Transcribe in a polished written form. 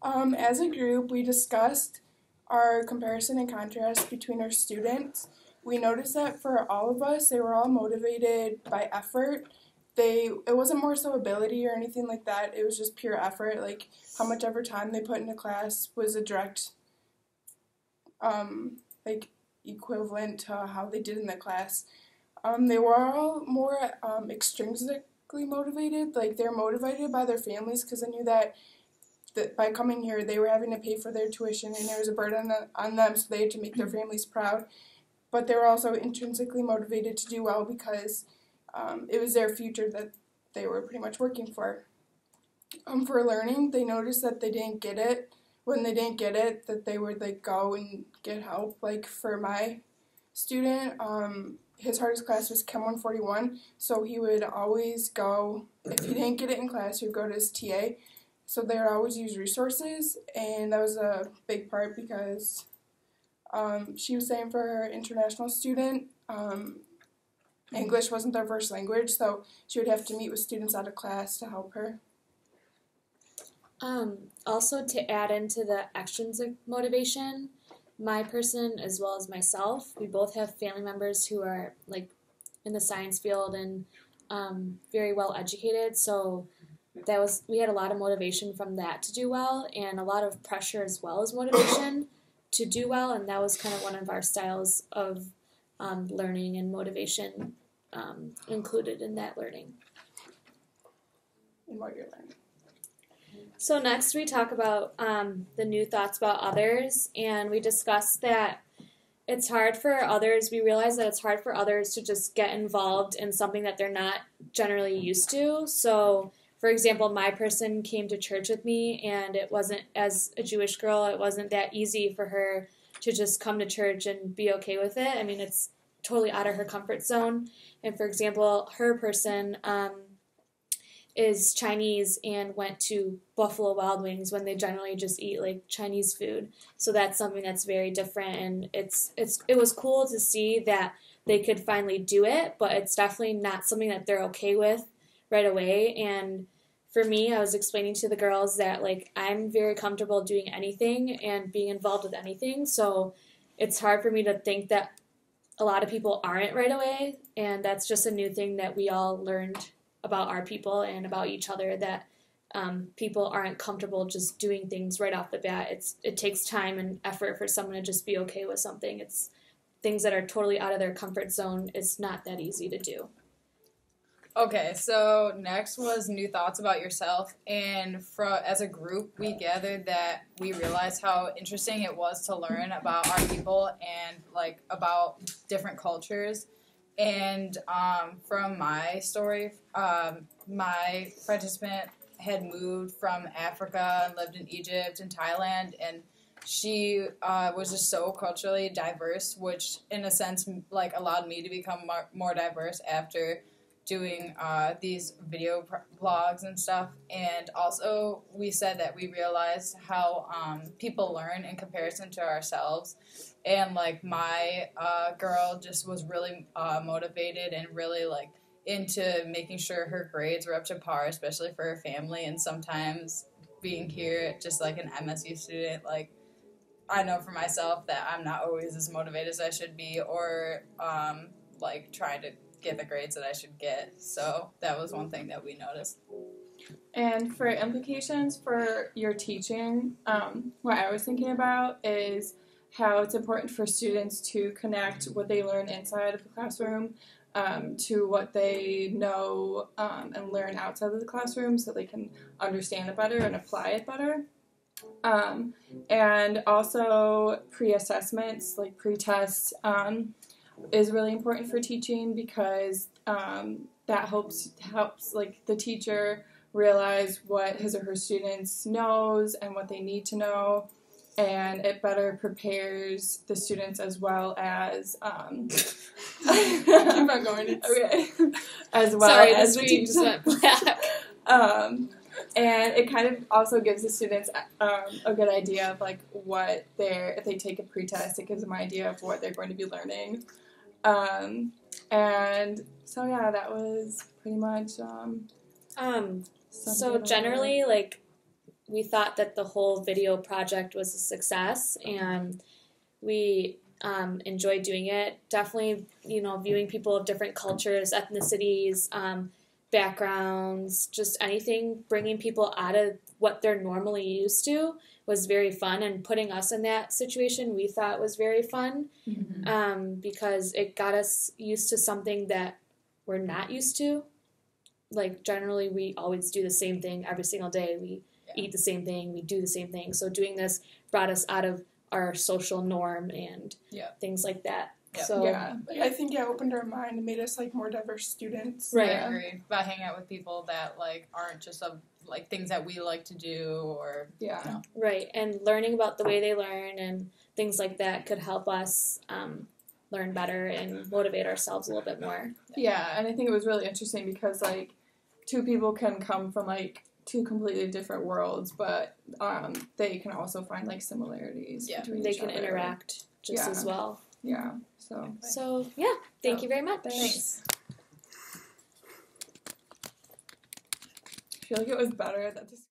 As a group, we discussed our comparison and contrast between our students. We noticed that for all of us, they were all motivated by effort. It wasn't more so ability or anything like that. It was just pure effort. Like how much ever time they put into class was a direct, like equivalent to how they did in the class. They were all more extrinsically motivated. Like they're motivated by their families because they knew that by coming here, they were having to pay for their tuition, and there was a burden on them, so they had to make their families proud. But they were also intrinsically motivated to do well because it was their future that they were pretty much working for. For learning, they noticed that they didn't get it. When they didn't get it, that they would like go and get help. Like for my student, his hardest class was Chem 141, so he would always go, if he didn't get it in class, he would go to his TA. So they would always use resources, and that was a big part because she was saying for her international student, English wasn't their first language, so she would have to meet with students out of class to help her. Also, to add into the extrinsic motivation, my person as well as myself, we both have family members who are like in the science field and very well educated, so we had a lot of motivation from that to do well, and a lot of pressure as well as motivation to do well, and that was kind of one of our styles of learning and motivation included in that learning. And what you're learning. So next we talk about the new thoughts about others, and we discussed that it's hard for others, we realize that it's hard for others to just get involved in something that they're not generally used to. So for example, my person came to church with me, and it wasn't, as a Jewish girl, it wasn't that easy for her to just come to church and be okay with it. I mean, it's totally out of her comfort zone. And for example, her person is Chinese and went to Buffalo Wild Wings when they generally just eat like Chinese food. So that's something that's very different, and it was cool to see that they could finally do it, but it's definitely not something that they're okay with right away. And for me, I was explaining to the girls that like I'm very comfortable doing anything and being involved with anything, so it's hard for me to think that a lot of people aren't right away, and that's just a new thing that we all learned about our people and about each other, that people aren't comfortable just doing things right off the bat. It takes time and effort for someone to just be okay with something. It's things that are totally out of their comfort zone. It's not that easy to do. Okay, so next was new thoughts about yourself, and as a group, we gathered that we realized how interesting it was to learn about our people and like about different cultures. And from my story, my participant had moved from Africa and lived in Egypt and Thailand, and she was just so culturally diverse, which in a sense like allowed me to become more diverse after doing these video blogs and stuff. And also we said that we realized how people learn in comparison to ourselves, and like my girl just was really motivated and really like into making sure her grades were up to par, especially for her family. And sometimes being here just like an MSU student, like I know for myself that I'm not always as motivated as I should be, or like trying to get the grades that I should get. So that was one thing that we noticed. And for implications for your teaching, what I was thinking about is how it's important for students to connect what they learn inside of the classroom to what they know and learn outside of the classroom, so they can understand it better and apply it better. And also pre-assessments, like pre-tests, is really important for teaching, because that helps like the teacher realize what his or her students knows and what they need to know, and it better prepares the students as well as Keep on going. okay, as well Sorry, as the the screen just teacher. went black. And it kind of also gives the students a good idea of like what if they take a pretest, it gives them an idea of what they're going to be learning. And so yeah, that was pretty much So generally, like, we thought that the whole video project was a success, and we enjoyed doing it. Definitely, viewing people of different cultures, ethnicities, backgrounds, just anything, bringing people out of what they're normally used to was very fun, and putting us in that situation we thought was very fun, because it got us used to something that we're not used to. Like, generally, we always do the same thing every single day. We eat the same thing, we do the same thing. So doing this brought us out of our social norm and things like that. Yep. So I think it opened our mind and made us like more diverse students. Right. I agree. About hanging out with people that like aren't just of like things that we like to do, or right, and learning about the way they learn and things like that could help us learn better and motivate ourselves a little bit more. Yeah, and I think it was really interesting because like two people can come from like two completely different worlds, but they can also find like similarities between They each can other. interact just as well. Yeah. So yeah, thank you very much. Thanks. I feel like it was better that this